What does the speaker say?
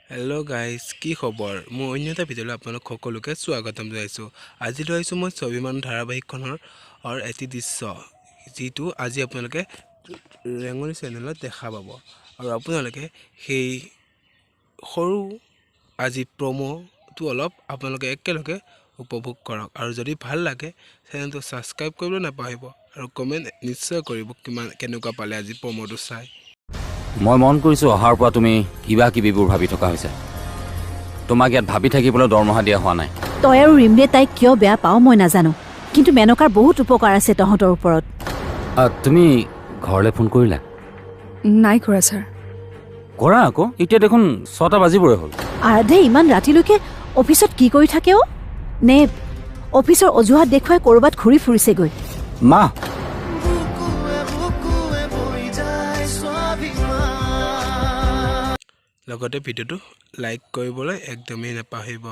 hello' guys কি খবৰ মই অন্য এটা ভিডিঅ'লৈ আপোনালোক সকলোকে স্বাগতম জনাইছোঁ আজি লৈ আহিছোঁ মই স্বাভিমান ধাৰাবাহিকখনৰ এটি দৃশ্য যিটো আজি আপোনালোকে ৰেঙনি চেনেলত দেখা পাব আৰু আপোনালোকে সেই সৰু আজি প্ৰমোটো অলপ আপোনালোকে একেলগে উপভোগ কৰক আৰু যদি ভাল লাগে চেনেলটো ছাবস্ক্ৰাইব কৰিবলৈ নাপাহৰিব আৰু কমেণ্ট নিশ্চয় কৰিব কেনেকুৱা পালে আজি প্ৰমোটো চাই মই মন কৰিছোঁ অহাৰ পৰা তুমি কিবা কিবিবোৰ ভাবি থকা হৈছে তোমাক ইয়াত ভাবি থাকিবলৈ দৰমহা দিয়া হোৱা নাই তই আৰু ৰিমলে তাইক কিয় বেয়া পাও মই নাজানো কিন্তু মেনকাৰ বহুত উপকাৰ আছে তহঁতৰ ওপৰত তুমি ঘৰলৈ ফোন কৰিলা নাই কৰা ছাৰ কৰা আকৌ এতিয়া দেখোন 6টা বাজিবৰে হ'ল আৰাধে ইমান ৰাতিলৈকে অফিচত কি কৰি থাকে নে অফিচৰ অজুহাত দেখুৱাই ক'ৰবাত ঘূৰি ফুৰিছেগৈ মা লগতে ভিডিঅ'টো লাইক কৰিবলৈ একদমেই নাপাহৰিব